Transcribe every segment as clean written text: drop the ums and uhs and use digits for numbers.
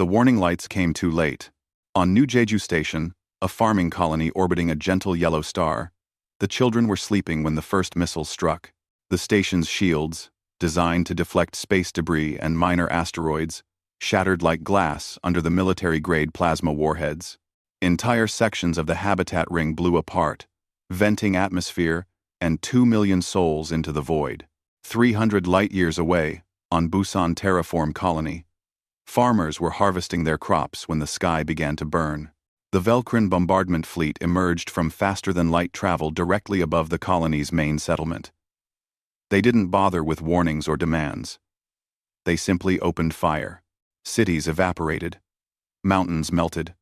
The warning lights came too late. On New Jeju Station, a farming colony orbiting a gentle yellow star, the children were sleeping when the first missiles struck. The station's shields, designed to deflect space debris and minor asteroids, shattered like glass under the military-grade plasma warheads. Entire sections of the habitat ring blew apart, venting atmosphere and 2 million souls into the void. 300 light-years away, on Busan Terraform Colony, farmers were harvesting their crops when the sky began to burn. The Velkrin bombardment fleet emerged from faster-than-light travel directly above the colony's main settlement. They didn't bother with warnings or demands. They simply opened fire. Cities evaporated. Mountains melted.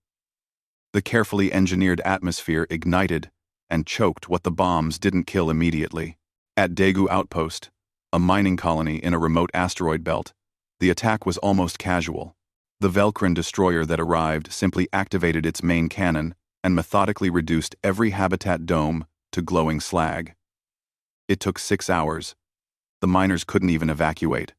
The carefully engineered atmosphere ignited and choked what the bombs didn't kill immediately. At Daegu Outpost, a mining colony in a remote asteroid belt, the attack was almost casual. The Velkrin destroyer that arrived simply activated its main cannon and methodically reduced every habitat dome to glowing slag. It took 6 hours. The miners couldn't even evacuate.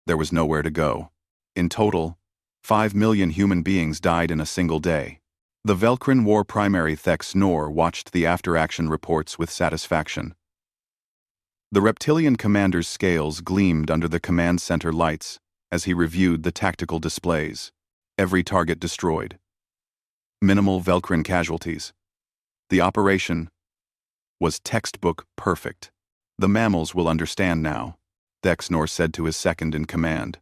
There was nowhere to go. In total, 5 million human beings died in a single day. The Velkrin War primary Thex Nor watched the after-action reports with satisfaction. The reptilian commander's scales gleamed under the command center lights as he reviewed the tactical displays. Every target destroyed. Minimal Velkrin casualties. The operation was textbook perfect. The mammals will understand now, Thex Nor said to his second-in-command.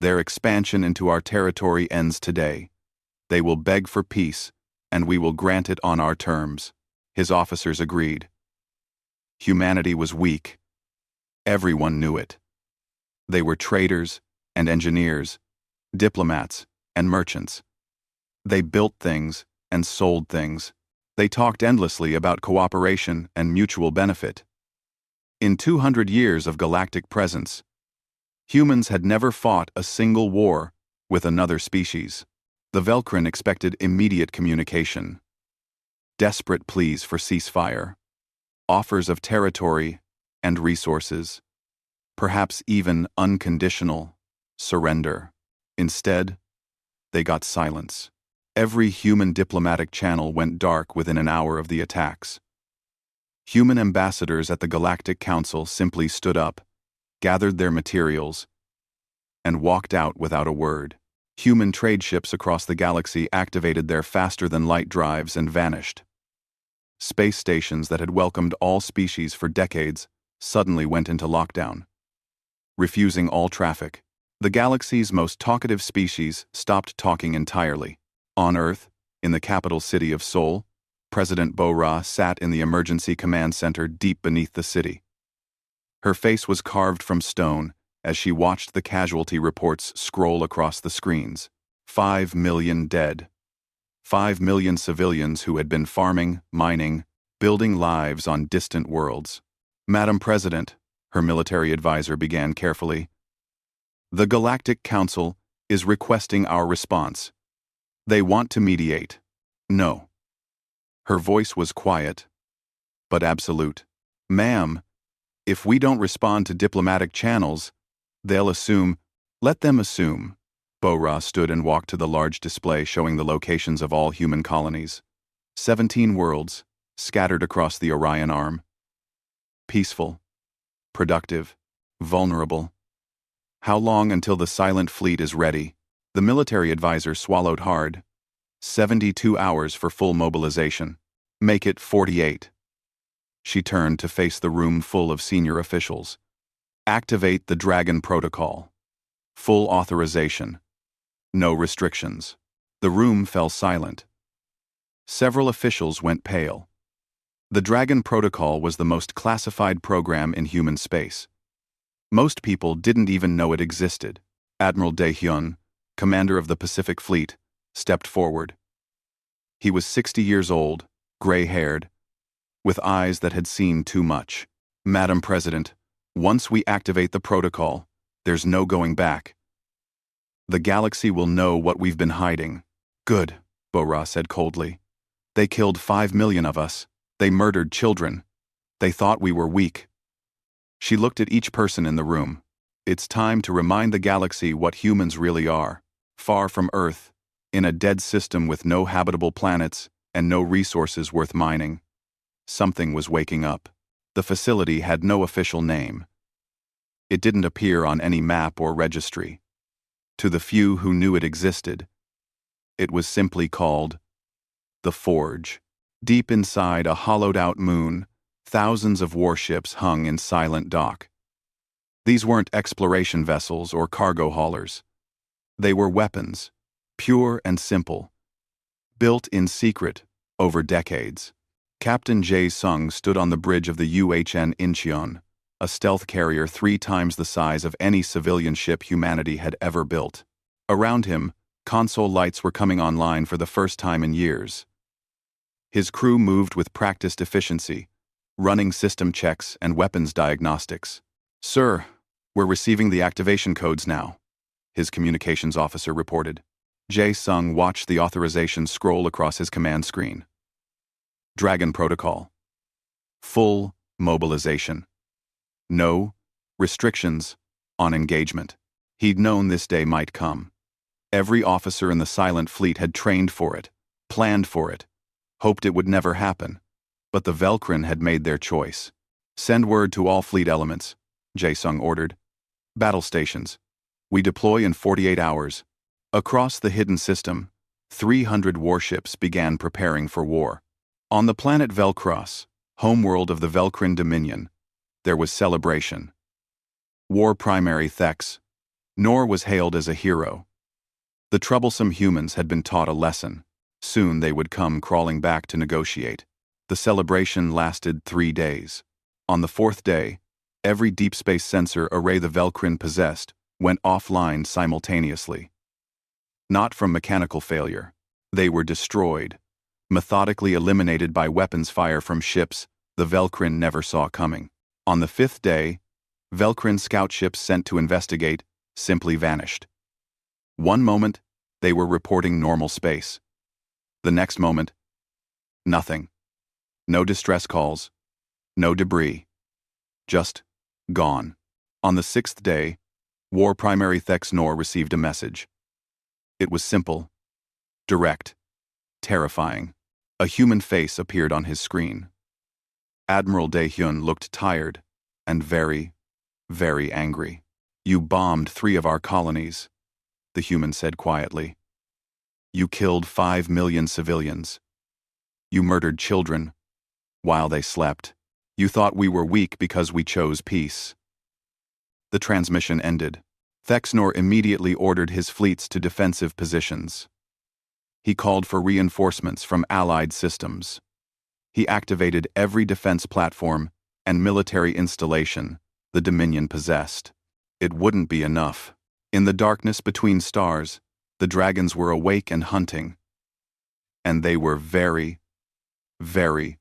Their expansion into our territory ends today. They will beg for peace, and we will grant it on our terms. His officers agreed. Humanity was weak. Everyone knew it. They were traders and engineers, diplomats and merchants. They built things and sold things. They talked endlessly about cooperation and mutual benefit. In 200 years of galactic presence, humans had never fought a single war with another species. The Velkrin expected immediate communication, desperate pleas for ceasefire, offers of territory and resources, perhaps even unconditional surrender. Instead, they got silence. Every human diplomatic channel went dark within an hour of the attacks. Human ambassadors at the Galactic Council simply stood up, gathered their materials, and walked out without a word. Human trade ships across the galaxy activated their faster-than-light drives and vanished. Space stations that had welcomed all species for decades suddenly went into lockdown, refusing all traffic. The galaxy's most talkative species stopped talking entirely. On Earth, in the capital city of Seoul, President Bo-Ra sat in the emergency command center deep beneath the city. Her face was carved from stone as she watched the casualty reports scroll across the screens. 5 million dead. 5 million civilians who had been farming, mining, building lives on distant worlds. Madam President, her military advisor began carefully, the Galactic Council is requesting our response. They want to mediate. No. Her voice was quiet, but absolute. Ma'am, if we don't respond to diplomatic channels, they'll assume. Let them assume. Bo-Ra stood and walked to the large display showing the locations of all human colonies. 17 worlds, scattered across the Orion Arm. Peaceful, productive, vulnerable. How long until the silent fleet is ready? The military advisor swallowed hard. 72 hours for full mobilization. Make it 48. She turned to face the room full of senior officials. Activate the Dragon Protocol. Full authorization. No restrictions. The room fell silent. Several officials went pale. The Dragon Protocol was the most classified program in human space. Most people didn't even know it existed. Admiral Dae-hyun, commander of the Pacific Fleet, stepped forward. He was 60 years old, gray-haired, with eyes that had seen too much. Madam President, once we activate the protocol, there's no going back. The galaxy will know what we've been hiding. Good, Bo-Ra said coldly. They killed 5 million of us. They murdered children. They thought we were weak. She looked at each person in the room. It's time to remind the galaxy what humans really are. far from Earth, in a dead system with no habitable planets and no resources worth mining. Something was waking up. The facility had no official name. It didn't appear on any map or registry. To the few who knew it existed, it was simply called the Forge. Deep inside a hollowed-out moon, thousands of warships hung in silent dock. These weren't exploration vessels or cargo haulers. They were weapons, pure and simple, built in secret over decades. Captain Jae Sung stood on the bridge of the UHN Incheon, a stealth carrier 3 times the size of any civilian ship humanity had ever built. Around him, console lights were coming online for the first time in years. His crew moved with practiced efficiency, running system checks and weapons diagnostics. "Sir, we're receiving the activation codes now," his communications officer reported. Jae Sung watched the authorization scroll across his command screen. Dragon Protocol. Full mobilization. No restrictions on engagement. He'd known this day might come. Every officer in the Silent Fleet had trained for it, planned for it, hoped it would never happen. But the Velkrin had made their choice. "Send word to all fleet elements," Jae Sung ordered. "Battle stations. We deploy in 48 hours. Across the hidden system, 300 warships began preparing for war. On the planet Velkros, homeworld of the Velkrin Dominion, there was celebration. War Primary Thex, Nor was hailed as a hero. The troublesome humans had been taught a lesson. Soon they would come crawling back to negotiate. The celebration lasted 3 days. On the 4th day, every deep space sensor array the Velkrin possessed went offline simultaneously. Not from mechanical failure. They were destroyed, methodically eliminated by weapons fire from ships the Velkrin never saw coming. On the 5th day, Velkrin scout ships sent to investigate simply vanished. One moment, they were reporting normal space. The next moment, nothing. No distress calls, no debris. Just gone. On the 6th day, War Primary Thex Nor received a message. It was simple, direct, terrifying. A human face appeared on his screen. Admiral Dae-hyun looked tired and very, very angry. "You bombed 3 of our colonies," the human said quietly. "You killed 5 million civilians. You murdered children while they slept. You thought we were weak because we chose peace." The transmission ended. Thex Nor immediately ordered his fleets to defensive positions. He called for reinforcements from allied systems. He activated every defense platform and military installation the Dominion possessed. It wouldn't be enough. In the darkness between stars, the dragons were awake and hunting. And they were very, very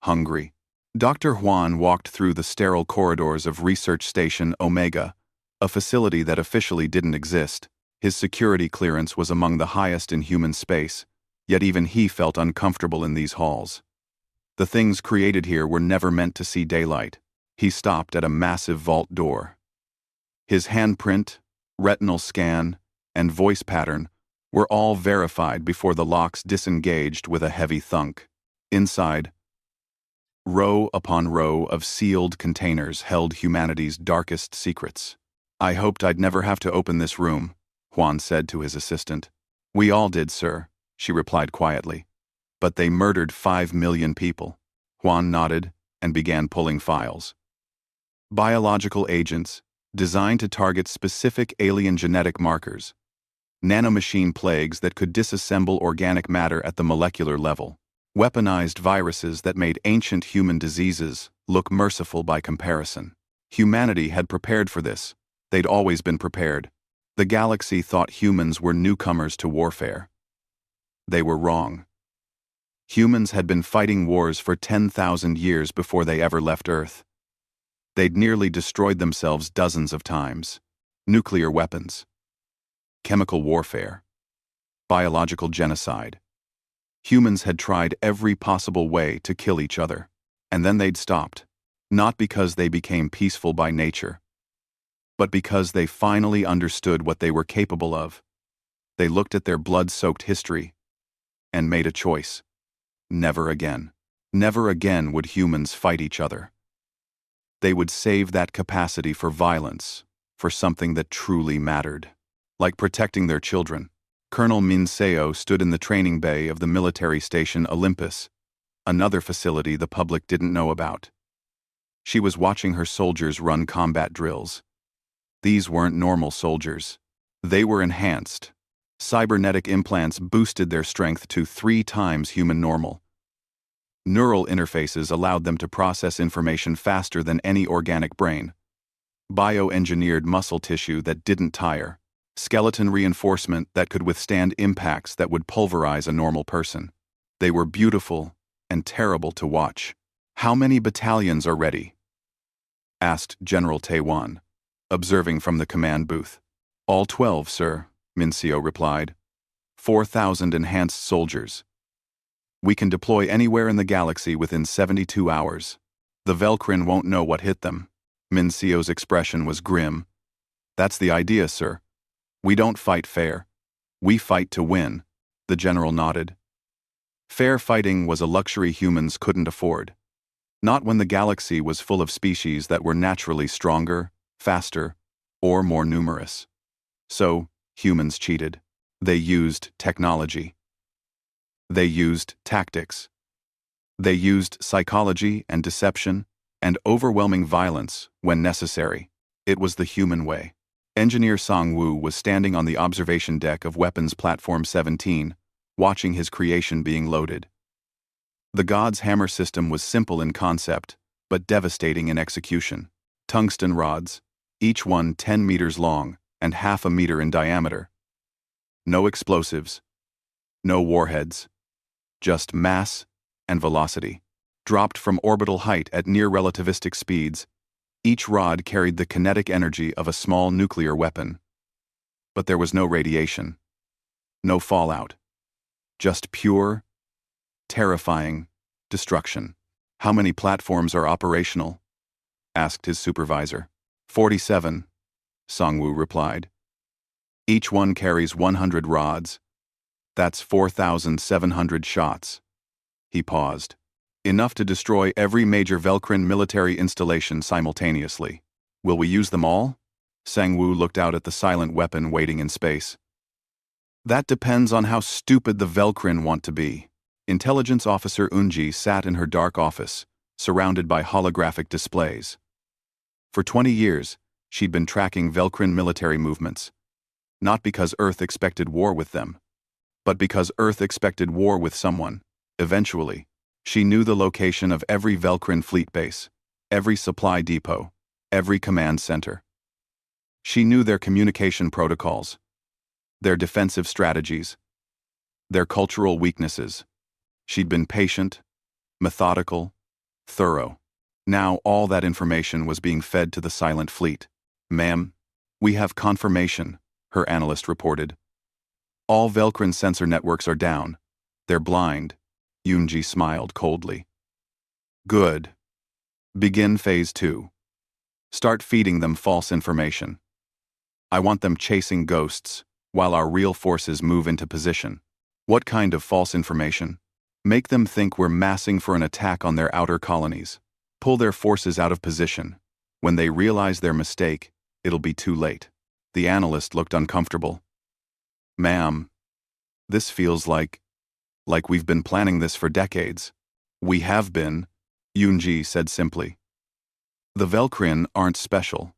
hungry. Dr. Hwan walked through the sterile corridors of Research Station Omega, a facility that officially didn't exist. His security clearance was among the highest in human space, yet even he felt uncomfortable in these halls. The things created here were never meant to see daylight. He stopped at a massive vault door. His handprint, retinal scan, and voice pattern were all verified before the locks disengaged with a heavy thunk. Inside, row upon row of sealed containers held humanity's darkest secrets. "I hoped I'd never have to open this room," Hwan said to his assistant. "We all did, sir," she replied quietly. "But they murdered 5 million people." Hwan nodded and began pulling files. Biological agents, designed to target specific alien genetic markers. Nanomachine plagues that could disassemble organic matter at the molecular level. Weaponized viruses that made ancient human diseases look merciful by comparison. Humanity had prepared for this. They'd always been prepared. The galaxy thought humans were newcomers to warfare. They were wrong. Humans had been fighting wars for 10,000 years before they ever left Earth. They'd nearly destroyed themselves dozens of times. Nuclear weapons, chemical warfare, biological genocide. Humans had tried every possible way to kill each other, and then they'd stopped, not because they became peaceful by nature, but because they finally understood what they were capable of. They looked at their blood-soaked history and made a choice. Never again. Never again would humans fight each other. They would save that capacity for violence, for something that truly mattered. Like protecting their children. Colonel Minseo stood in the training bay of the military station Olympus, another facility the public didn't know about. She was watching her soldiers run combat drills. These weren't normal soldiers. They were enhanced. Cybernetic implants boosted their strength to 3 times human normal. Neural interfaces allowed them to process information faster than any organic brain. Bioengineered muscle tissue that didn't tire. Skeleton reinforcement that could withstand impacts that would pulverize a normal person. They were beautiful and terrible to watch. "How many battalions are ready?" asked General Taiwan, observing from the command booth. "All 12, sir," Minseo replied. 4,000 enhanced soldiers. We can deploy anywhere in the galaxy within 72 hours. The Velcrin won't know what hit them. Minseo's expression was grim. "That's the idea, sir. We don't fight fair. We fight to win," the general nodded. Fair fighting was a luxury humans couldn't afford. Not when the galaxy was full of species that were naturally stronger, faster, or more numerous. So, humans cheated. They used technology. They used tactics. They used psychology and deception and overwhelming violence when necessary. It was the human way. Engineer Sang-woo was standing on the observation deck of Weapons Platform 17, watching his creation being loaded. The God's Hammer system was simple in concept, but devastating in execution. Tungsten rods, each one 10 meters long and half a meter in diameter. No explosives. No warheads. Just mass and velocity. Dropped from orbital height at near relativistic speeds, each rod carried the kinetic energy of a small nuclear weapon. But there was no radiation. No fallout. Just pure, terrifying destruction. "How many platforms are operational?" asked his supervisor. 47, Sang-woo replied. "Each one carries 100 rods. That's 4,700 shots." He paused. "Enough to destroy every major Velcrin military installation simultaneously. Will we use them all?" Sang-woo looked out at the silent weapon waiting in space. "That depends on how stupid the Velcrin want to be." Intelligence Officer Unji sat in her dark office, surrounded by holographic displays. For 20 years, she'd been tracking Velcrin military movements. Not because Earth expected war with them, but because Earth expected war with someone. Eventually, she knew the location of every Velcrin fleet base, every supply depot, every command center. She knew their communication protocols, their defensive strategies, their cultural weaknesses. She'd been patient, methodical, thorough. Now all that information was being fed to the silent fleet. "Ma'am, we have confirmation," her analyst reported. "All Velcrin sensor networks are down. They're blind." Yoonji smiled coldly. "Good. Begin Phase 2. Start feeding them false information. I want them chasing ghosts, while our real forces move into position." "What kind of false information?" "Make them think we're massing for an attack on their outer colonies. Pull their forces out of position. When they realize their mistake, it'll be too late." The analyst looked uncomfortable. "Ma'am, this feels like we've been planning this for decades." "We have been," Yoonji said simply. "The Velcrin aren't special.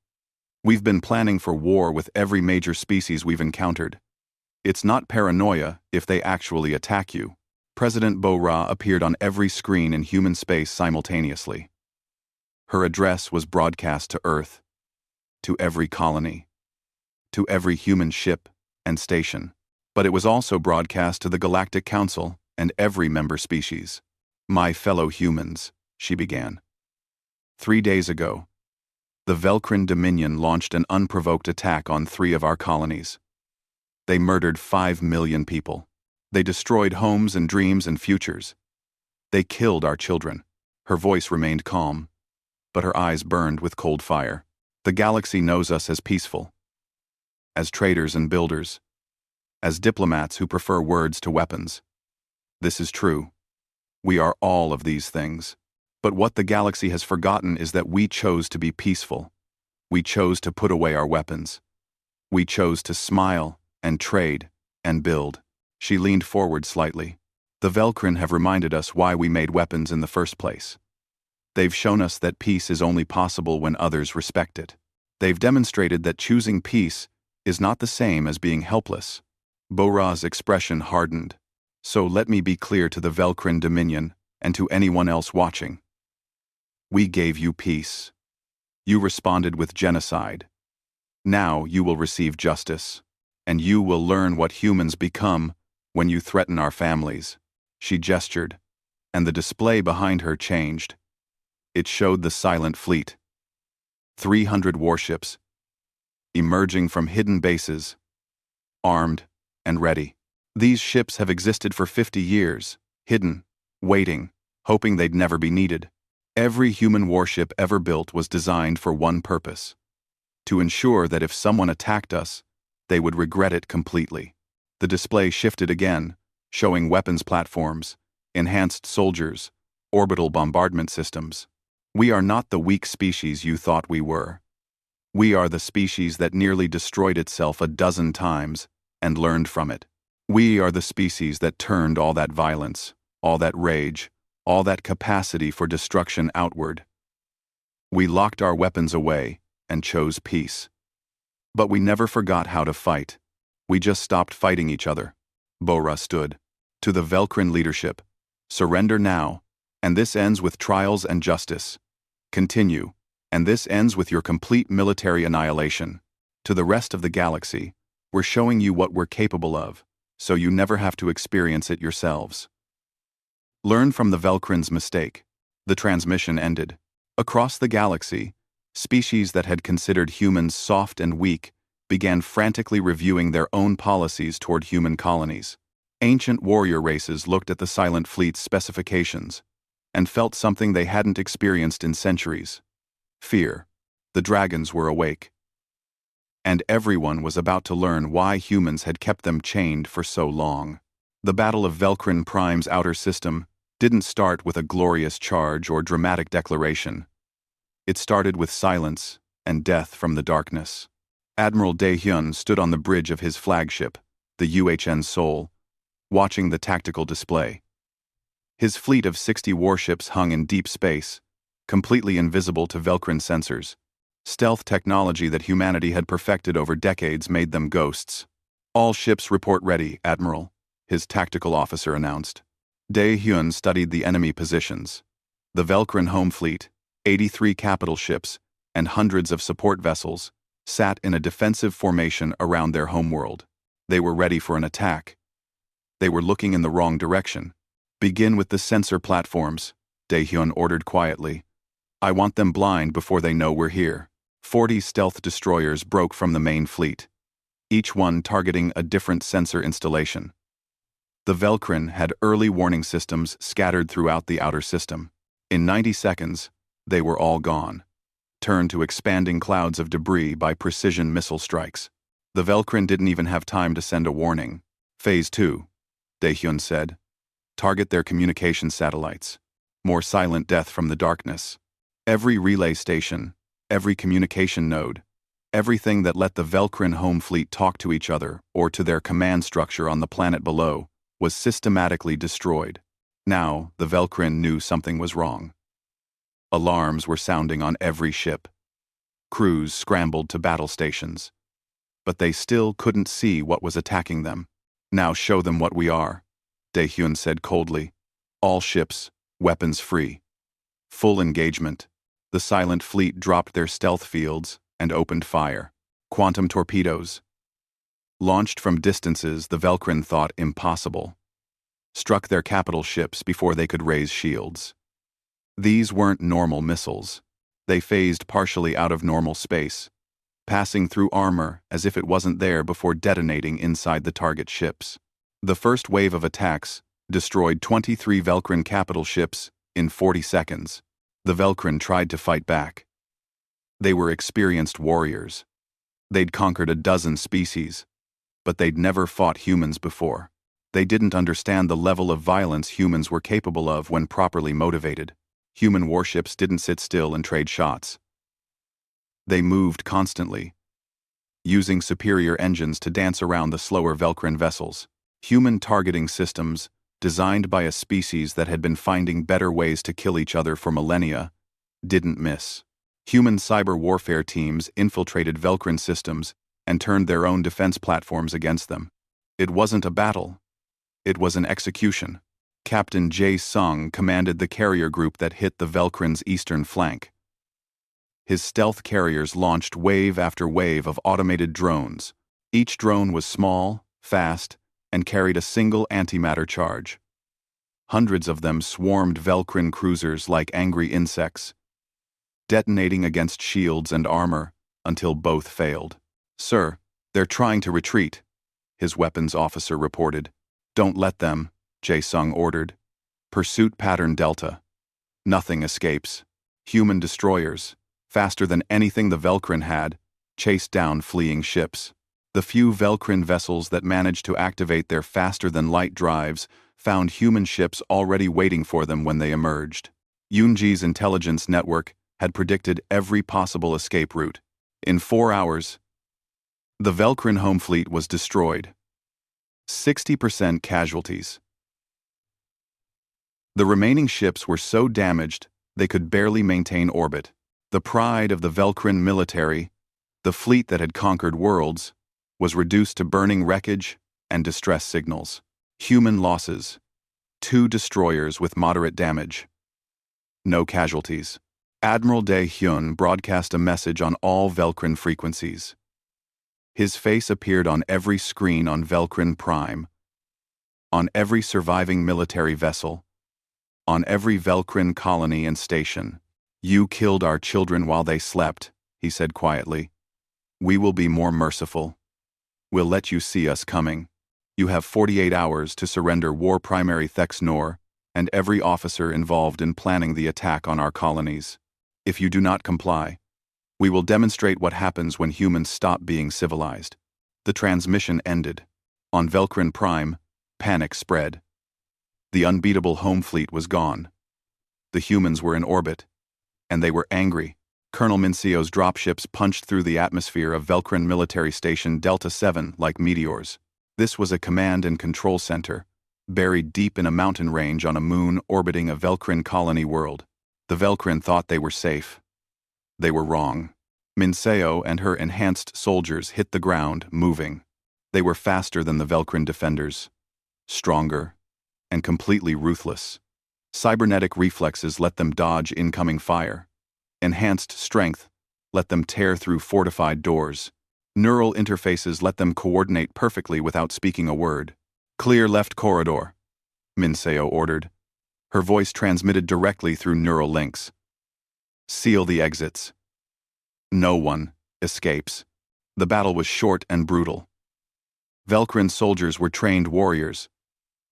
We've been planning for war with every major species we've encountered. It's not paranoia if they actually attack you." President Bo-Ra appeared on every screen in human space simultaneously. Her address was broadcast to Earth, to every colony, to every human ship and station. But it was also broadcast to the Galactic Council and every member species. "My fellow humans," she began. 3 days ago, the Velcrin Dominion launched an unprovoked attack on 3 of our colonies. They murdered 5 million people. They destroyed homes and dreams and futures. They killed our children. Her voice remained calm, but her eyes burned with cold fire. "The galaxy knows us as peaceful, as traders and builders. as diplomats who prefer words to weapons. This is true. We are all of these things. But what the galaxy has forgotten is that we chose to be peaceful. We chose to put away our weapons. We chose to smile, and trade, and build. She leaned forward slightly. The Velcrin have reminded us why we made weapons in the first place. They've shown us that peace is only possible when others respect it. They've demonstrated that choosing peace is not the same as being helpless. Bora's expression hardened. So let me be clear to the Velcrin Dominion and to anyone else watching. We gave you peace. You responded with genocide. Now you will receive justice, and you will learn what humans become when you threaten our families. She gestured, and the display behind her changed. It showed the silent fleet. 300 warships, emerging from hidden bases, armed and ready. These ships have existed for 50 years, hidden, waiting, hoping they'd never be needed. Every human warship ever built was designed for one purpose: to ensure that if someone attacked us, they would regret it completely. The display shifted again, showing weapons platforms, enhanced soldiers, orbital bombardment systems. We are not the weak species you thought we were. We are the species that nearly destroyed itself a dozen times and learned from it. We are the species that turned all that violence, all that rage, all that capacity for destruction outward. We locked our weapons away and chose peace. But we never forgot how to fight. We just stopped fighting each other. Bora stood. To the Velcrin leadership, surrender now, and this ends with trials and justice. Continue, and this ends with your complete military annihilation. To the rest of the galaxy, we're showing you what we're capable of, so you never have to experience it yourselves. Learn from the Velcrin's mistake. The transmission ended. Across the galaxy, species that had considered humans soft and weak began frantically reviewing their own policies toward human colonies. Ancient warrior races looked at the silent fleet's specifications and felt something they hadn't experienced in centuries: fear. The dragons were awake. And everyone was about to learn why humans had kept them chained for so long. The Battle of Velcrin Prime's outer system didn't start with a glorious charge or dramatic declaration. It started with silence and death from the darkness. Admiral Daehyun stood on the bridge of his flagship, the UHN Seoul, watching the tactical display. His fleet of 60 warships hung in deep space, completely invisible to Velcrin sensors. Stealth technology that humanity had perfected over decades made them ghosts. All ships report ready, Admiral, his tactical officer announced. Daehyun studied the enemy positions. The Velcrin home fleet, 83 capital ships, and hundreds of support vessels, sat in a defensive formation around their homeworld. They were ready for an attack. They were looking in the wrong direction. Begin with the sensor platforms, Daehyun ordered quietly. I want them blind before they know we're here. 40 stealth destroyers broke from the main fleet, each one targeting a different sensor installation. The Velcrin had early warning systems scattered throughout the outer system. In 90 seconds, they were all gone, turned to expanding clouds of debris by precision missile strikes. The Velcrin didn't even have time to send a warning. Phase 2, Daehyun said. Target their communication satellites. More silent death from the darkness. Every relay station, every communication node, everything that let the Velcrin home fleet talk to each other or to their command structure on the planet below was systematically destroyed. Now, the Velcrin knew something was wrong. Alarms were sounding on every ship. Crews scrambled to battle stations. But they still couldn't see what was attacking them. Now show them what we are, Daehyun said coldly. All ships, weapons free. Full engagement. The silent fleet dropped their stealth fields and opened fire. Quantum torpedoes, launched from distances the Velcrin thought impossible, struck their capital ships before they could raise shields. These weren't normal missiles. They phased partially out of normal space, passing through armor as if it wasn't there before detonating inside the target ships. The first wave of attacks destroyed 23 Velcrin capital ships in 40 seconds. The Velcrin tried to fight back. They were experienced warriors. They'd conquered a dozen species, but they'd never fought humans before. They didn't understand the level of violence humans were capable of when properly motivated. Human warships didn't sit still and trade shots. They moved constantly, using superior engines to dance around the slower Velcrin vessels. Human targeting systems, designed by a species that had been finding better ways to kill each other for millennia, didn't miss. Human cyber warfare teams infiltrated Velcrin systems and turned their own defense platforms against them. It wasn't a battle. It was an execution. Captain Jae Sung commanded the carrier group that hit the Velcrin's eastern flank. His stealth carriers launched wave after wave of automated drones. Each drone was small, fast, and carried a single antimatter charge. Hundreds of them swarmed Velcrin cruisers like angry insects, detonating against shields and armor until both failed. "Sir, they're trying to retreat," his weapons officer reported. "Don't let them," Jae-sung ordered. "Pursuit pattern Delta. Nothing escapes. Human destroyers, faster than anything the Velcrin had, chased down fleeing ships. The few Velcrin vessels that managed to activate their faster-than-light drives found human ships already waiting for them when they emerged. Yoonji's intelligence network had predicted every possible escape route. In 4 hours, the Velcrin home fleet was destroyed. 60% casualties. The remaining ships were so damaged they could barely maintain orbit. The pride of the Velcrin military, the fleet that had conquered worlds, was reduced to burning wreckage and distress signals. Human losses: 2 destroyers with moderate damage. No casualties. Admiral Dae-hyun broadcast a message on all Velcrin frequencies. His face appeared on every screen on Velcrin Prime, on every surviving military vessel, on every Velcrin colony and station. "You killed our children while they slept," he said quietly. "We will be more merciful. We'll let you see us coming. You have 48 hours to surrender War Primary Thex Nor and every officer involved in planning the attack on our colonies. If you do not comply, we will demonstrate what happens when humans stop being civilized." The transmission ended. On Velcrin Prime, panic spread. The unbeatable home fleet was gone. The humans were in orbit, and they were angry. Colonel Minseo's dropships punched through the atmosphere of Velcrin Military Station Delta 7 like meteors. This was a command and control center, buried deep in a mountain range on a moon orbiting a Velcrin colony world. The Velcrin thought they were safe. They were wrong. Minseo and her enhanced soldiers hit the ground, moving. They were faster than the Velcrin defenders, stronger, and completely ruthless. Cybernetic reflexes let them dodge incoming fire. Enhanced strength let them tear through fortified doors. Neural interfaces let them coordinate perfectly without speaking a word. "Clear left corridor," Minseo ordered. Her voice transmitted directly through neural links. "Seal the exits. No one escapes." The battle was short and brutal. Velcrin soldiers were trained warriors,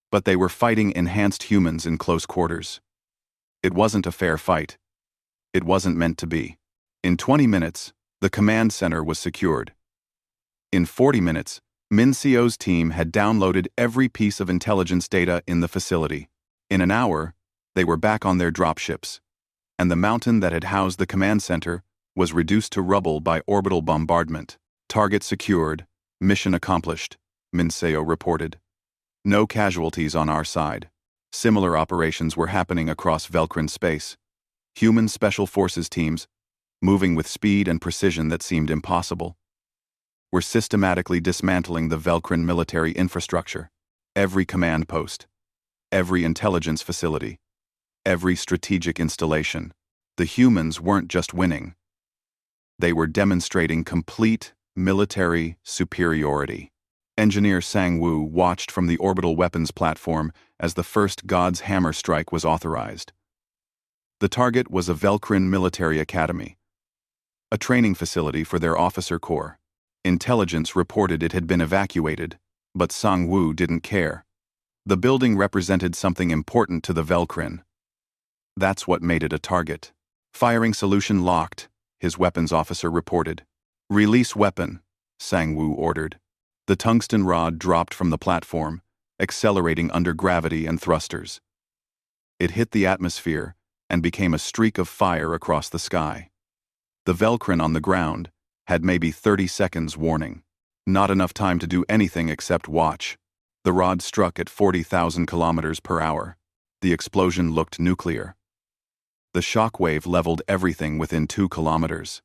but they were fighting enhanced humans in close quarters. It wasn't a fair fight. It wasn't meant to be. In 20 minutes, the command center was secured. In 40 minutes, Minseo's team had downloaded every piece of intelligence data in the facility. In an hour, they were back on their dropships, and the mountain that had housed the command center was reduced to rubble by orbital bombardment. "Target secured, mission accomplished," Minseo reported. "No casualties on our side." Similar operations were happening across Velcrin space. Human special forces teams, moving with speed and precision that seemed impossible, were systematically dismantling the Velcrin military infrastructure. Every command post, every intelligence facility, every strategic installation. The humans weren't just winning. They were demonstrating complete military superiority. Engineer Sang-woo watched from the orbital weapons platform as the first God's Hammer strike was authorized. The target was a Velcrin military academy, a training facility for their officer corps. Intelligence reported it had been evacuated, but Sang-woo didn't care. The building represented something important to the Velcrin. That's what made it a target. "Firing solution locked," his weapons officer reported. "Release weapon," Sang-woo ordered. The tungsten rod dropped from the platform, accelerating under gravity and thrusters. It hit the atmosphere and became a streak of fire across the sky. The Velcrin on the ground had maybe 30 seconds warning. Not enough time to do anything except watch. The rod struck at 40,000 kilometers per hour. The explosion looked nuclear. The shockwave leveled everything within 2 kilometers.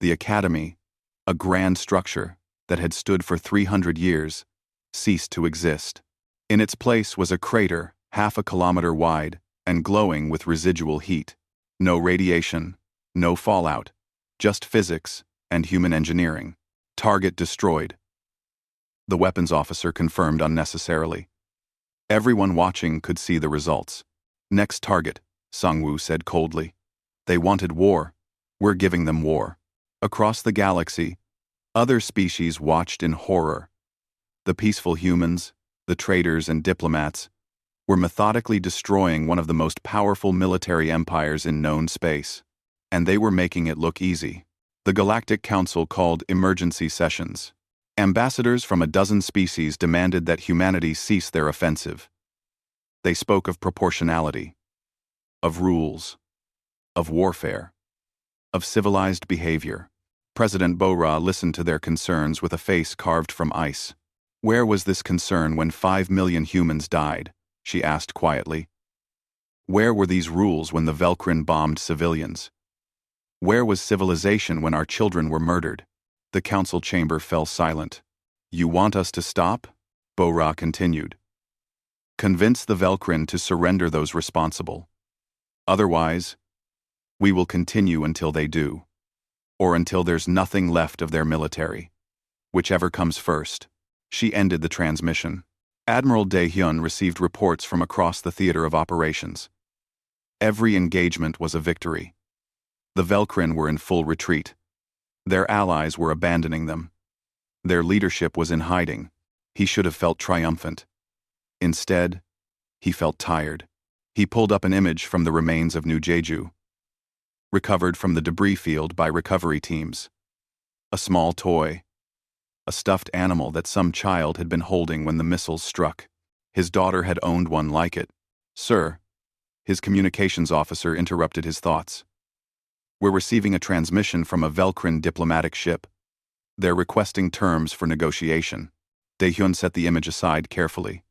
The Academy, a grand structure that had stood for 300 years, ceased to exist. In its place was a crater half a kilometer wide and glowing with residual heat. No radiation, no fallout, just physics and human engineering. Target destroyed. The weapons officer confirmed unnecessarily. Everyone watching could see the results. Next target, Sangwoo said coldly. They wanted war. We're giving them war. Across the galaxy, other species watched in horror. The peaceful humans, the traders and diplomats, were methodically destroying one of the most powerful military empires in known space. And they were making it look easy. The Galactic Council called emergency sessions. Ambassadors from a dozen species demanded that humanity cease their offensive. They spoke of proportionality, of rules, of warfare, of civilized behavior. President Bo-Ra listened to their concerns with a face carved from ice. Where was this concern when 5 million humans died? She asked quietly. Where were these rules when the Velcrin bombed civilians? Where was civilization when our children were murdered? The council chamber fell silent. You want us to stop? Bo-Ra continued. Convince the Velcrin to surrender those responsible. Otherwise, we will continue until they do. Or until there's nothing left of their military. Whichever comes first. She ended the transmission. Admiral Dae-hyun received reports from across the theater of operations. Every engagement was a victory. The Velcrin were in full retreat. Their allies were abandoning them. Their leadership was in hiding. He should have felt triumphant. Instead, he felt tired. He pulled up an image from the remains of New Jeju, recovered from the debris field by recovery teams. A small toy. A stuffed animal that some child had been holding when the missiles struck. His daughter had owned one like it. Sir, his communications officer interrupted his thoughts. We're receiving a transmission from a Velcrin diplomatic ship. They're requesting terms for negotiation. Dae-hyun set the image aside carefully.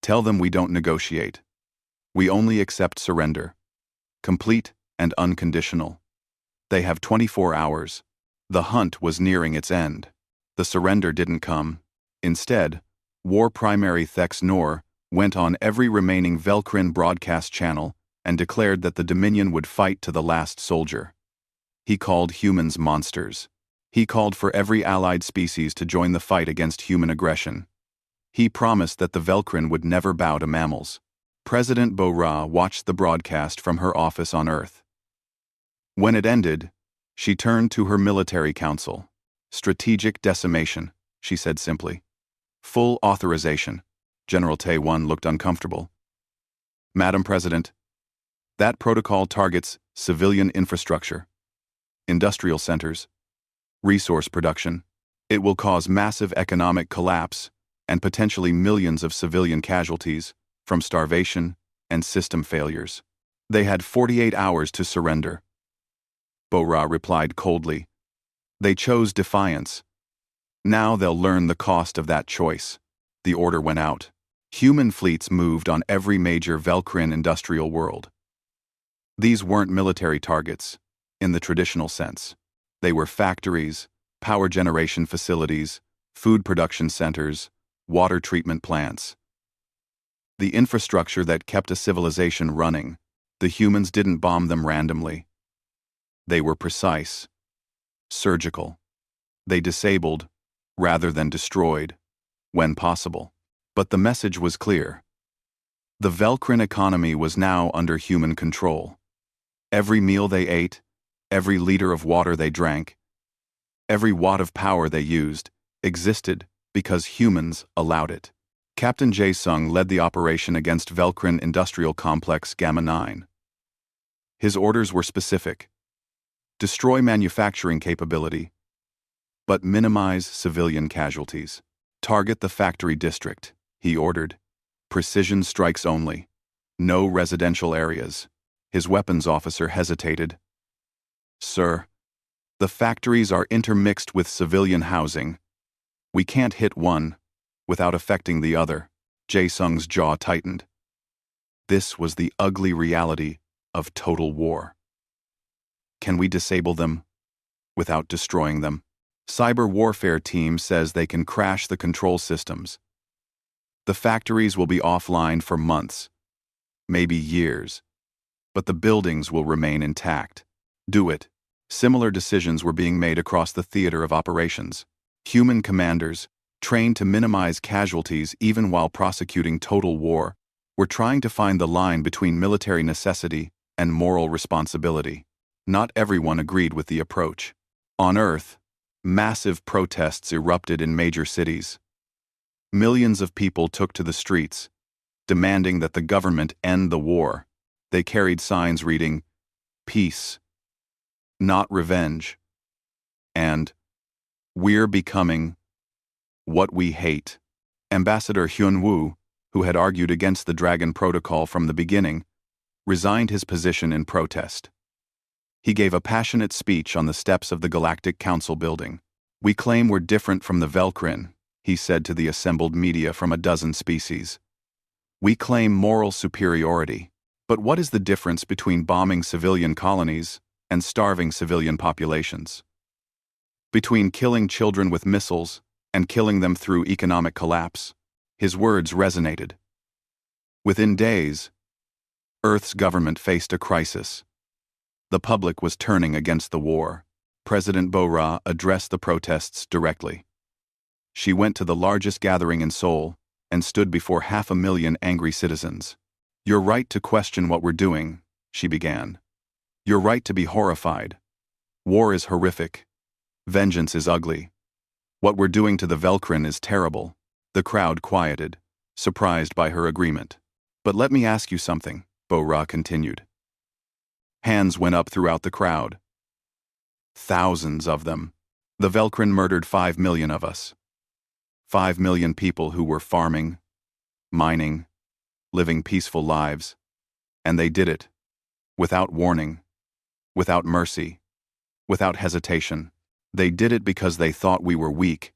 Tell them we don't negotiate. We only accept surrender. Complete and unconditional. They have 24 hours. The hunt was nearing its end. The surrender didn't come. Instead, War Primary Thex Nor went on every remaining Velcrin broadcast channel and declared that the Dominion would fight to the last soldier. He called humans monsters. He called for every allied species to join the fight against human aggression. He promised that the Velcrin would never bow to mammals. President Bo-Ra watched the broadcast from her office on Earth. When it ended, she turned to her military council. Strategic decimation, she said simply. Full authorization. General Tae-won looked uncomfortable. Madam President, that protocol targets civilian infrastructure, industrial centers, resource production. It will cause massive economic collapse and potentially millions of civilian casualties from starvation and system failures. They had 48 hours to surrender. Bo-Ra replied coldly. They chose defiance. Now they'll learn the cost of that choice. The order went out. Human fleets moved on every major Velcrin industrial world. These weren't military targets, in the traditional sense. They were factories, power generation facilities, food production centers, water treatment plants. The infrastructure that kept a civilization running. The humans didn't bomb them randomly. They were precise, surgical. They disabled, rather than destroyed, when possible. But the message was clear. The Velcrin economy was now under human control. Every meal they ate, every liter of water they drank, every watt of power they used, existed because humans allowed it. Captain Jae-sung led the operation against Velcrin Industrial Complex Gamma 9. His orders were specific. Destroy manufacturing capability, but minimize civilian casualties. Target the factory district, he ordered. Precision strikes only. No residential areas. His weapons officer hesitated. Sir, the factories are intermixed with civilian housing. We can't hit one without affecting the other. Jae-sung's jaw tightened. This was the ugly reality of total war. Can we disable them without destroying them? Cyber warfare team says they can crash the control systems. The factories will be offline for months, maybe years, but the buildings will remain intact. Do it. Similar decisions were being made across the theater of operations. Human commanders, trained to minimize casualties even while prosecuting total war, were trying to find the line between military necessity and moral responsibility. Not everyone agreed with the approach. On Earth, massive protests erupted in major cities. Millions of people took to the streets, demanding that the government end the war. They carried signs reading, "Peace, not revenge," and "We're becoming what we hate." Ambassador Hyun-woo, who had argued against the Dragon Protocol from the beginning, resigned his position in protest. He gave a passionate speech on the steps of the Galactic Council building. "We claim we're different from the Velkrin," he said to the assembled media from a dozen species. "We claim moral superiority. But what is the difference between bombing civilian colonies and starving civilian populations? Between killing children with missiles and killing them through economic collapse?" His words resonated. Within days, Earth's government faced a crisis. The public was turning against the war. President Bo-ra addressed the protests directly. She went to the largest gathering in Seoul and stood before 500,000 angry citizens. "Your right to question what we're doing," she began. "Your right to be horrified. War is horrific. Vengeance is ugly. What we're doing to the Velkrin is terrible." The crowd quieted, surprised by her agreement. "But let me ask you something," Bo-ra continued. Hands went up throughout the crowd. Thousands of them. "The Velkrin murdered 5 million of us. 5 million people who were farming, mining, living peaceful lives. And they did it. Without warning. Without mercy. Without hesitation. They did it because they thought we were weak.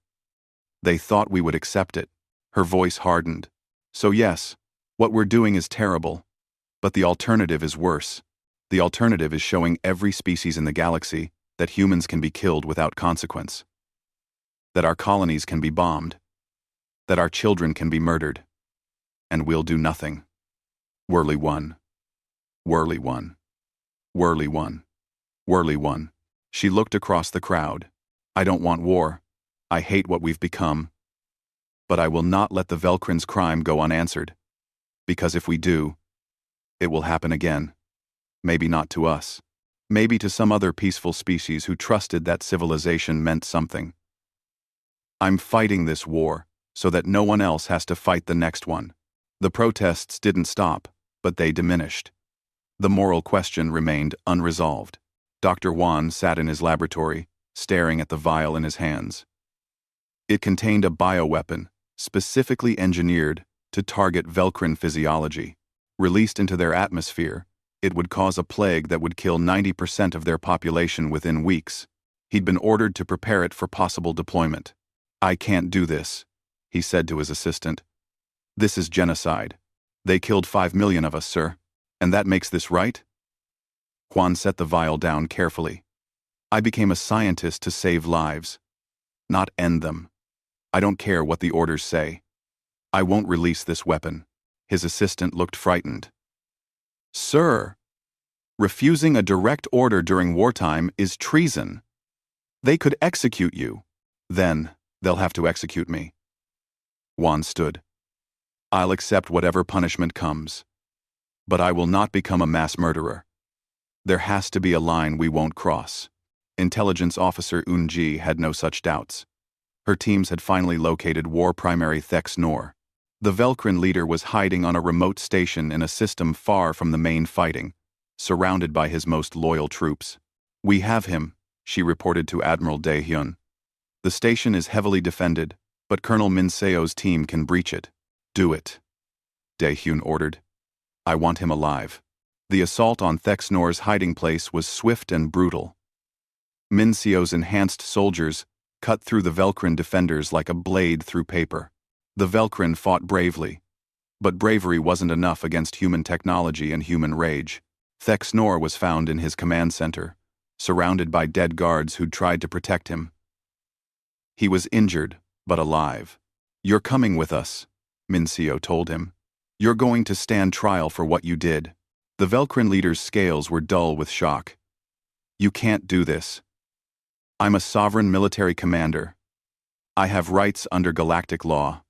They thought we would accept it." Her voice hardened. "So yes, what we're doing is terrible. But the alternative is worse. The alternative is showing every species in the galaxy that humans can be killed without consequence. That our colonies can be bombed. That our children can be murdered. And we'll do nothing." Whirly one. Whirly one. Whirly one. Whirly one. She looked across the crowd. "I don't want war. I hate what we've become. But I will not let the Velkrin's crime go unanswered. Because if we do, it will happen again. Maybe not to us. Maybe to some other peaceful species who trusted that civilization meant something. I'm fighting this war so that no one else has to fight the next one." The protests didn't stop, but they diminished. The moral question remained unresolved. Dr. Wan sat in his laboratory, staring at the vial in his hands. It contained a bioweapon, specifically engineered to target Velkrin physiology. Released into their atmosphere, it would cause a plague that would kill 90% of their population within weeks. He'd been ordered to prepare it for possible deployment. "I can't do this," he said to his assistant. "This is genocide. They killed 5 million of us, sir. And that makes this right?" Juan set the vial down carefully. "I became a scientist to save lives, not end them. I don't care what the orders say. I won't release this weapon." His assistant looked frightened. "Sir, refusing a direct order during wartime is treason. They could execute you. Then, they'll have to execute me." Juan stood. "I'll accept whatever punishment comes. But I will not become a mass murderer. There has to be a line we won't cross." Intelligence Officer Eun-ji had no such doubts. Her teams had finally located War Primary Thex Nor. The Velkrin leader was hiding on a remote station in a system far from the main fighting, surrounded by his most loyal troops. "We have him," she reported to Admiral Dae-hyun. "The station is heavily defended, But Colonel Minseo's team can breach it. Do it, Daehyun ordered. I want him alive. The assault on Thexnor's hiding place was swift and brutal. Minseo's enhanced soldiers cut through the Velkrin defenders like a blade through paper. The Velkrin fought bravely, but bravery wasn't enough against human technology and human rage. Thexnor was found in his command center, surrounded by dead guards who'd tried to protect him. He was injured, but alive. You're coming with us, Minseo told him. You're going to stand trial for what you did. The Velkrin leader's scales were dull with shock. You can't do this. I'm a sovereign military commander. I have rights under galactic law.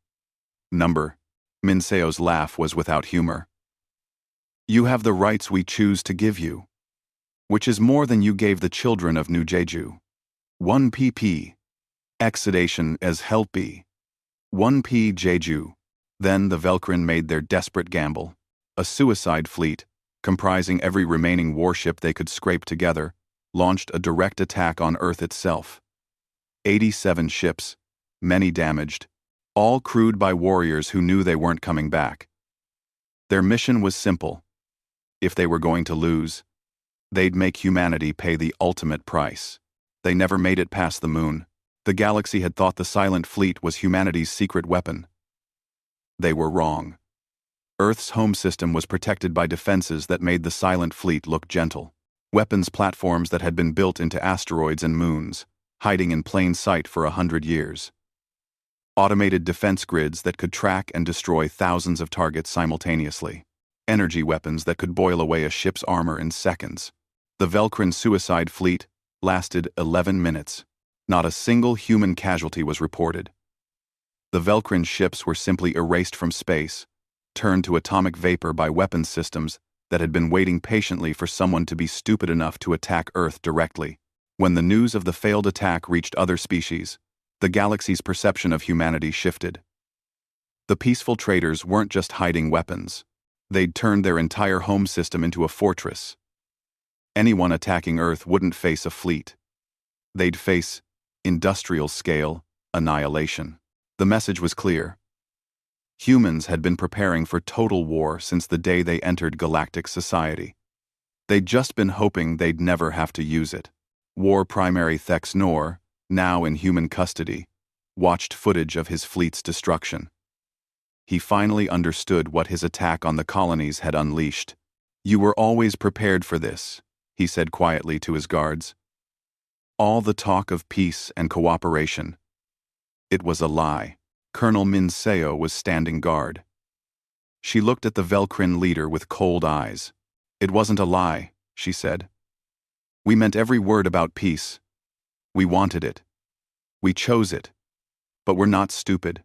Minseo's laugh was without humor. You have the rights we choose to give you, which is more than you gave the children of New Jeju. 1 pp. Exudation as Helpi. 1 p. Jeju. Then the Velkrin made their desperate gamble. A suicide fleet, comprising every remaining warship they could scrape together, launched a direct attack on Earth itself. 87 ships, many damaged, all crewed by warriors who knew they weren't coming back. Their mission was simple. If they were going to lose, they'd make humanity pay the ultimate price. They never made it past the moon. The galaxy had thought the Silent Fleet was humanity's secret weapon. They were wrong. Earth's home system was protected by defenses that made the Silent Fleet look gentle. Weapons platforms that had been built into asteroids and moons, hiding in plain sight for 100 years. Automated defense grids that could track and destroy thousands of targets simultaneously. Energy weapons that could boil away a ship's armor in seconds. The Velkrin suicide fleet lasted 11 minutes. Not a single human casualty was reported. The Velkrin ships were simply erased from space, turned to atomic vapor by weapons systems that had been waiting patiently for someone to be stupid enough to attack Earth directly. When the news of the failed attack reached other species, the galaxy's perception of humanity shifted. The peaceful traders weren't just hiding weapons. They'd turned their entire home system into a fortress. Anyone attacking Earth wouldn't face a fleet. They'd face industrial-scale annihilation. The message was clear. Humans had been preparing for total war since the day they entered galactic society. They'd just been hoping they'd never have to use it. War Primary Thexnor, now in human custody, watched footage of his fleet's destruction. He finally understood what his attack on the colonies had unleashed. You were always prepared for this, he said quietly to his guards. All the talk of peace and cooperation. It was a lie. Colonel Minseo was standing guard. She looked at the Velkrin leader with cold eyes. It wasn't a lie, she said. We meant every word about peace. We wanted it. We chose it. But we're not stupid.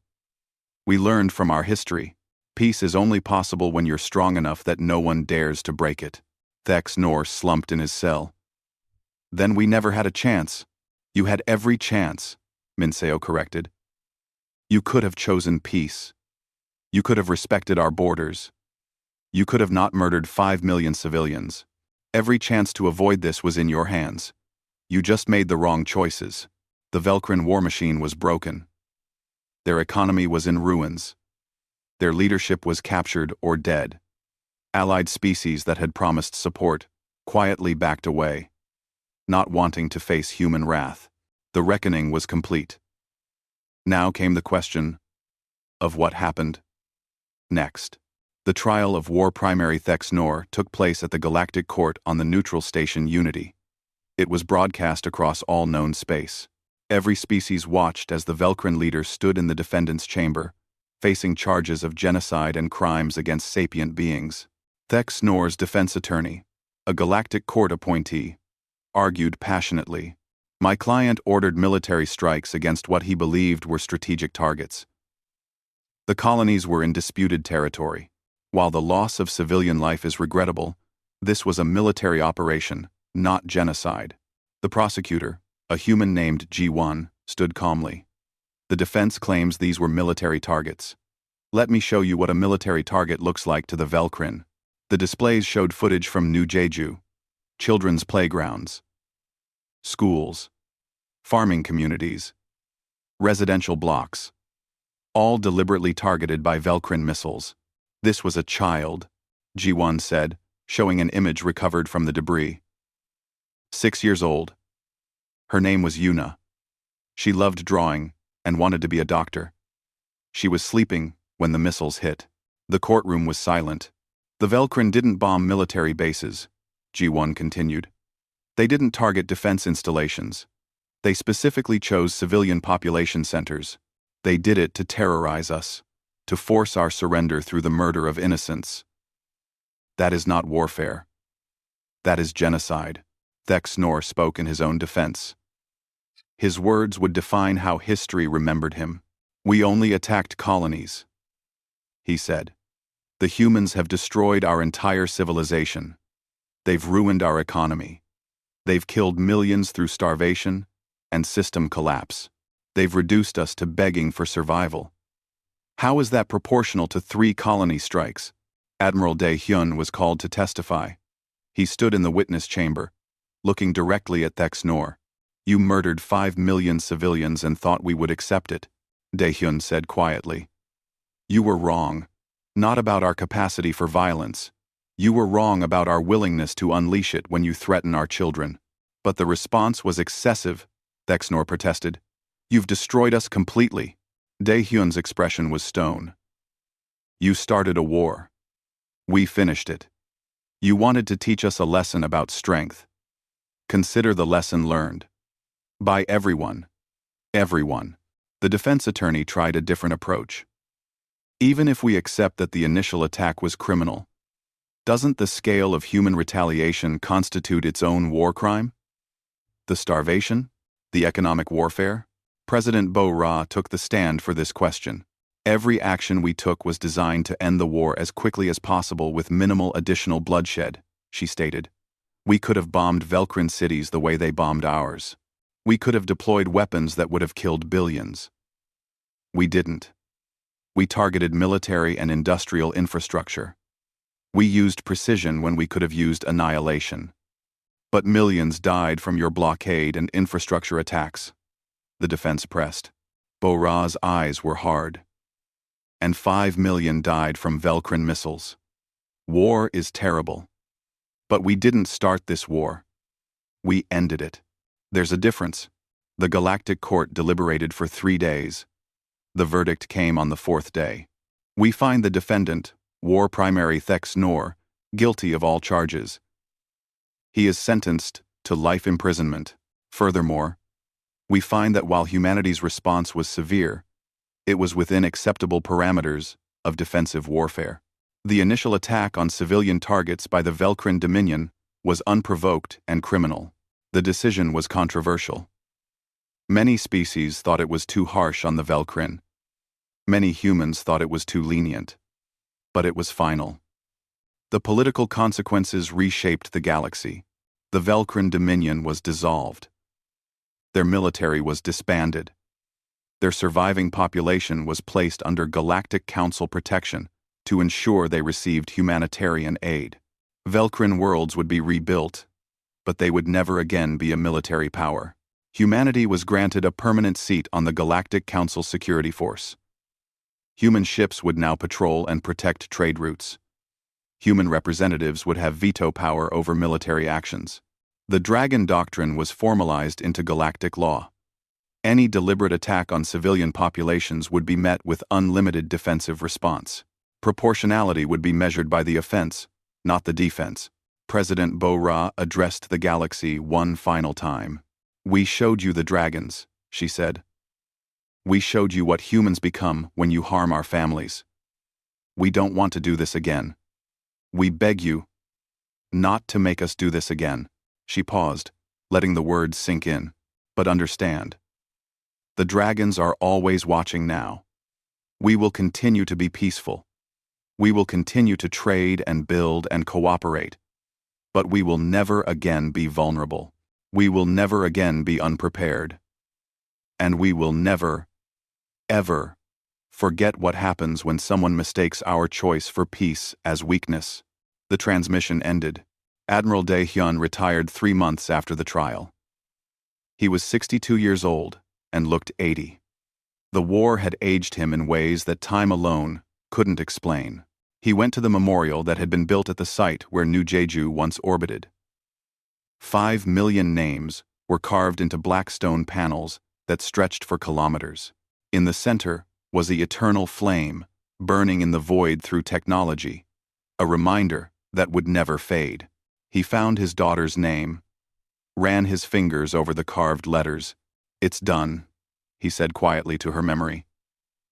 We learned from our history. Peace is only possible when you're strong enough that no one dares to break it. Thexnor slumped in his cell. Then we never had a chance. You had every chance, Minseo corrected. You could have chosen peace. You could have respected our borders. You could have not murdered 5 million civilians. Every chance to avoid this was in your hands. You just made the wrong choices. The Velkrin war machine was broken. Their economy was in ruins. Their leadership was captured or dead. Allied species that had promised support quietly backed away, not wanting to face human wrath. The reckoning was complete. Now came the question of what happened next. The trial of War Primary Thexnor took place at the Galactic Court on the neutral station Unity. It was broadcast across all known space. Every species watched as the Velkrin leader stood in the defendant's chamber, facing charges of genocide and crimes against sapient beings. Thexnor's defense attorney, a Galactic Court appointee, argued passionately. My client ordered military strikes against what he believed were strategic targets. The colonies were in disputed territory. While the loss of civilian life is regrettable, this was a military operation, not genocide. The prosecutor, a human named G1, stood calmly. The defense claims these were military targets. Let me show you what a military target looks like to the Velkrin. The displays showed footage from New Jeju, children's playgrounds, schools, farming communities, residential blocks. all deliberately targeted by Velcrin missiles. This was a child, Ji-won said, showing an image recovered from the debris. 6 years old. Her name was Yuna. She loved drawing and wanted to be a doctor. She was sleeping when the missiles hit. The courtroom was silent. The Velcrin didn't bomb military bases, Ji-won continued. They didn't target defense installations. They specifically chose civilian population centers. They did it to terrorize us, to force our surrender through the murder of innocents. That is not warfare. That is genocide, Thexnor spoke in his own defense. His words would define how history remembered him. We only attacked colonies, he said. The humans have destroyed our entire civilization. They've ruined our economy. They've killed millions through starvation and system collapse. They've reduced us to begging for survival. How is that proportional to 3 colony strikes? Admiral Dae-hyun was called to testify. He stood in the witness chamber, looking directly at Thexnor. You murdered 5 million civilians and thought we would accept it, Dae-hyun said quietly. You were wrong. Not about our capacity for violence. You were wrong about our willingness to unleash it when you threaten our children. But the response was excessive, Thexnor protested. You've destroyed us completely. Dae-hyun's expression was stone. You started a war. We finished it. You wanted to teach us a lesson about strength. Consider the lesson learned. By everyone. Everyone. The defense attorney tried a different approach. Even if we accept that the initial attack was criminal, doesn't the scale of human retaliation constitute its own war crime? The starvation? The economic warfare? President Bo-ra took the stand for this question. Every action we took was designed to end the war as quickly as possible with minimal additional bloodshed, she stated. We could have bombed Velcrin cities the way they bombed ours. We could have deployed weapons that would have killed billions. We didn't. We targeted military and industrial infrastructure. We used precision when we could have used annihilation. But millions died from your blockade and infrastructure attacks. The defense pressed. Bo-ra's eyes were hard. And 5 million died from Velcrin missiles. War is terrible. But we didn't start this war. We ended it. There's a difference. The Galactic Court deliberated for 3 days. The verdict came on the 4th day. We find the defendant, War Primary Thexnor, guilty of all charges. He is sentenced to life imprisonment. Furthermore, we find that while humanity's response was severe, it was within acceptable parameters of defensive warfare. The initial attack on civilian targets by the Velcrin Dominion was unprovoked and criminal. The decision was controversial. Many species thought it was too harsh on the Velcrin. Many humans thought it was too lenient. But it was final. The political consequences reshaped the galaxy. The Velcrin Dominion was dissolved. Their military was disbanded. Their surviving population was placed under Galactic Council protection to ensure they received humanitarian aid. Velcrin worlds would be rebuilt, but they would never again be a military power. Humanity was granted a permanent seat on the Galactic Council Security Force. Human ships would now patrol and protect trade routes. Human representatives would have veto power over military actions. The Dragon Doctrine was formalized into galactic law. Any deliberate attack on civilian populations would be met with unlimited defensive response. Proportionality would be measured by the offense, not the defense. President Bo-ra addressed the galaxy one final time. We showed you the dragons, she said. We showed you what humans become when you harm our families. We don't want to do this again. We beg you not to make us do this again. She paused, letting the words sink in. But understand. The dragons are always watching now. We will continue to be peaceful. We will continue to trade and build and cooperate. But we will never again be vulnerable. We will never again be unprepared. And we will never, ever, forget what happens when someone mistakes our choice for peace as weakness. The transmission ended. Admiral Dae-hyun retired 3 months after the trial. He was 62 years old and looked 80. The war had aged him in ways that time alone couldn't explain. He went to the memorial that had been built at the site where New Jeju once orbited. 5 million names were carved into black stone panels that stretched for kilometers. In the center was the eternal flame, burning in the void through technology, a reminder that would never fade. He found his daughter's name, ran his fingers over the carved letters. "It's done," he said quietly to her memory.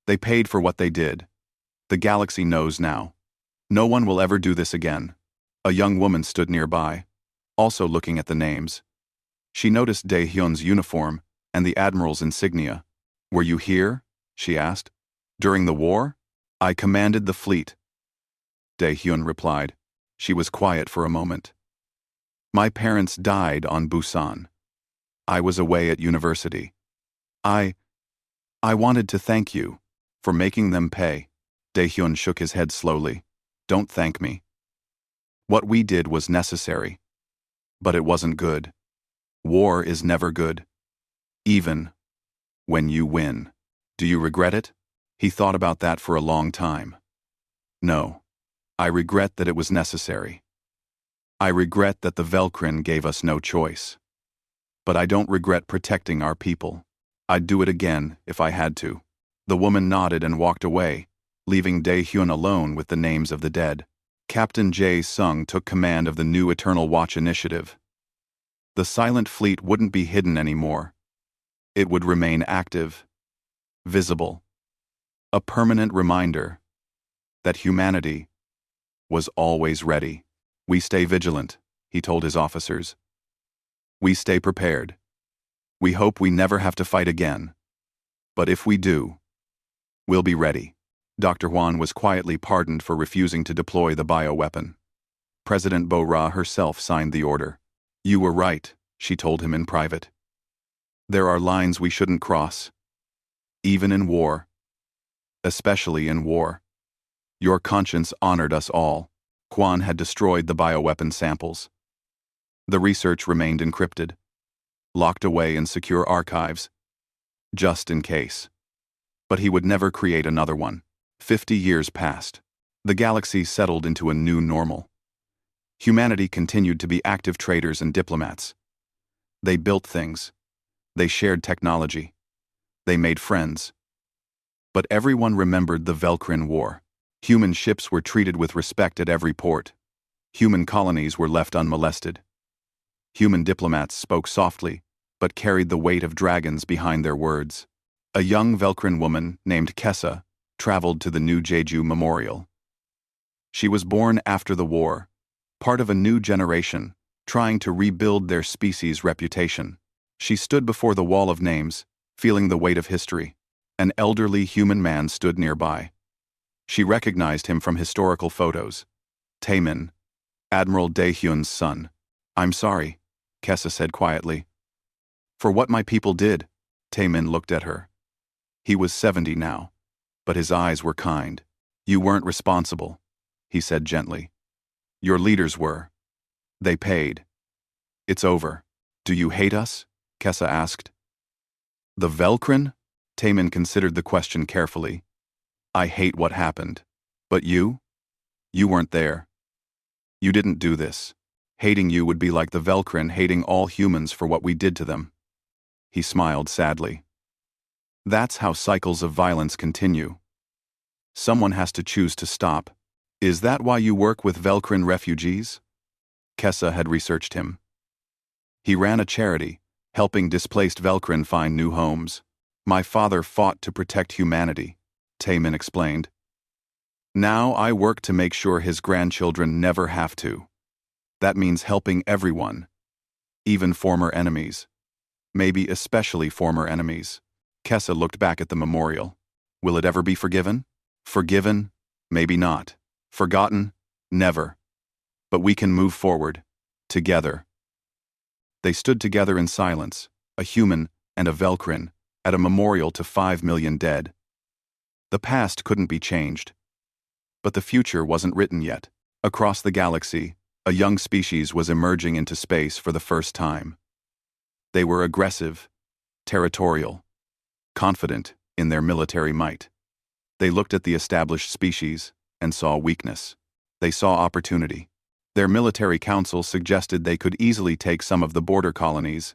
"They paid for what they did. The galaxy knows now. No one will ever do this again." A young woman stood nearby, also looking at the names. She noticed Dae-hyun's uniform and the admiral's insignia. "Were you here?" she asked. "During the war? I commanded the fleet," Dae-hyun replied. She was quiet for a moment. "My parents died on Busan. I was away at university. I wanted to thank you for making them pay." Dae-hyun shook his head slowly. "Don't thank me. What we did was necessary. But it wasn't good. War is never good. Even when you win. Do you regret it?" He thought about that for a long time. "No. I regret that it was necessary. I regret that the Velkrin gave us no choice. But I don't regret protecting our people. I'd do it again if I had to." The woman nodded and walked away, leaving Dae-hyun alone with the names of the dead. Captain Jae-sung took command of the new Eternal Watch initiative. The silent fleet wouldn't be hidden anymore. It would remain active, visible, a permanent reminder that humanity was always ready. "We stay vigilant," he told his officers. "We stay prepared. We hope we never have to fight again. But if we do, we'll be ready." Dr. Hwan was quietly pardoned for refusing to deploy the bioweapon. President Bo-ra herself signed the order. "You were right," she told him in private. "There are lines we shouldn't cross. Even in war. Especially in war. Your conscience honored us all." Hwan had destroyed the bioweapon samples. The research remained encrypted, locked away in secure archives, just in case. But he would never create another one. 50 years passed. The galaxy settled into a new normal. Humanity continued to be active traders and diplomats. They built things. They shared technology. They made friends. But everyone remembered the Velkrin War. Human ships were treated with respect at every port. Human colonies were left unmolested. Human diplomats spoke softly, but carried the weight of dragons behind their words. A young Velkrin woman named Kessa traveled to the New Jeju Memorial. She was born after the war, part of a new generation, trying to rebuild their species' reputation. She stood before the wall of names, feeling the weight of history. An elderly human man stood nearby. She recognized him from historical photos. Taemin, Admiral Dae-hyun's son. "I'm sorry," Kessa said quietly. "For what my people did." Taemin looked at her. He was 70 now, but his eyes were kind. "You weren't responsible," he said gently. "Your leaders were. They paid. It's over." "Do you hate us?" Kessa asked. "The Velkrin?" Taemin considered the question carefully. "I hate what happened. But you? You weren't there. You didn't do this. Hating you would be like the Velkrin hating all humans for what we did to them." He smiled sadly. "That's how cycles of violence continue. Someone has to choose to stop. Is that why you work with Velkrin refugees?" Kessa had researched him. He ran a charity, helping displaced Velkrin find new homes. "My father fought to protect humanity," Taemin explained. "Now I work to make sure his grandchildren never have to. That means helping everyone, even former enemies. Maybe especially former enemies." Kessa looked back at the memorial. Will it ever be forgiven? Forgiven? Maybe not. Forgotten? Never. But we can move forward. Together. They stood together in silence, a human and a Velkrin, at a memorial to 5 million dead. The past couldn't be changed. But the future wasn't written yet. Across the galaxy, a young species was emerging into space for the first time. They were aggressive, territorial, confident, in their military might. They looked at the established species and saw weakness. They saw opportunity. Their military council suggested they could easily take some of the border colonies,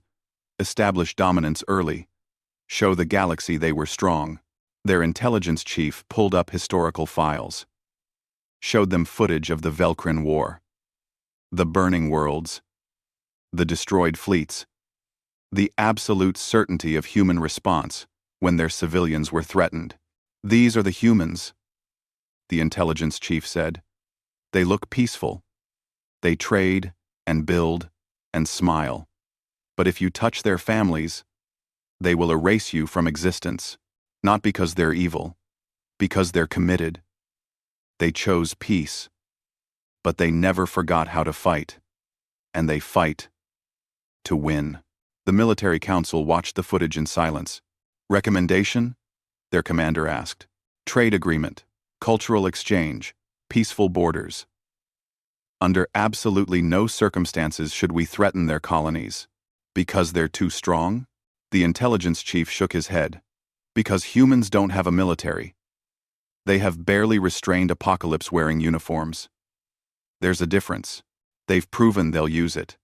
establish dominance early, show the galaxy they were strong. Their intelligence chief pulled up historical files, showed them footage of the Velcrin War, the burning worlds, the destroyed fleets, the absolute certainty of human response when their civilians were threatened. "These are the humans," the intelligence chief said. "They look peaceful. They trade and build and smile. But if you touch their families, they will erase you from existence, not because they're evil, because they're committed. They chose peace, but they never forgot how to fight, and they fight to win." The military council watched the footage in silence. "Recommendation?" their commander asked. "Trade agreement, cultural exchange, peaceful borders. Under absolutely no circumstances should we threaten their colonies. Because they're too strong?" The intelligence chief shook his head. "Because humans don't have a military. They have barely restrained apocalypse-wearing uniforms. There's a difference. They've proven they'll use it.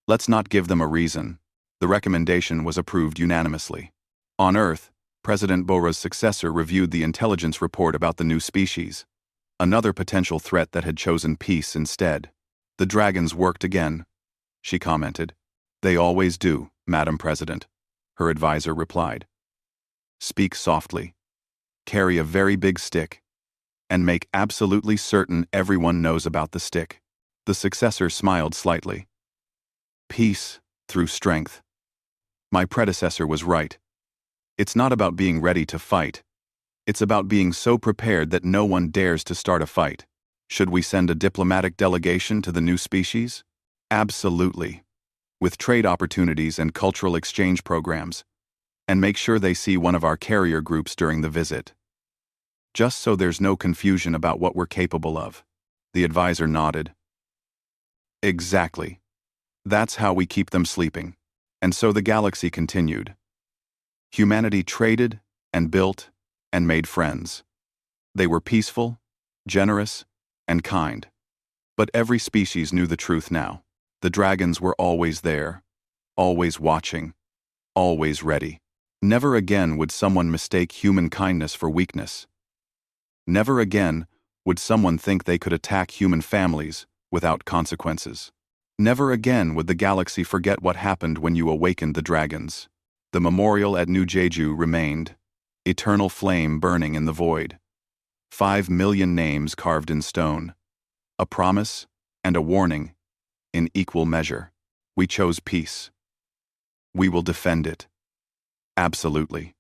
Let's not give them a reason." The recommendation was approved unanimously. On Earth, President Bora's successor reviewed the intelligence report about the new species, another potential threat that had chosen peace instead. "The dragons worked again," she commented. "They always do, Madam President," her advisor replied. "Speak softly, carry a very big stick, and make absolutely certain everyone knows about the stick." The successor smiled slightly. "Peace through strength. My predecessor was right. It's not about being ready to fight. It's about being so prepared that no one dares to start a fight. Should we send a diplomatic delegation to the new species? Absolutely. With trade opportunities and cultural exchange programs. And make sure they see one of our carrier groups during the visit. Just so there's no confusion about what we're capable of." The advisor nodded. "Exactly. That's how we keep them sleeping." And so the galaxy continued. Humanity traded and built and made friends. They were peaceful, generous, and kind. But every species knew the truth now. The dragons were always there, always watching, always ready. Never again would someone mistake human kindness for weakness. Never again would someone think they could attack human families without consequences. Never again would the galaxy forget what happened when you awakened the dragons. The memorial at New Jeju remained, eternal flame burning in the void. 5 million names carved in stone. A promise and a warning in equal measure. We chose peace. We will defend it. Absolutely.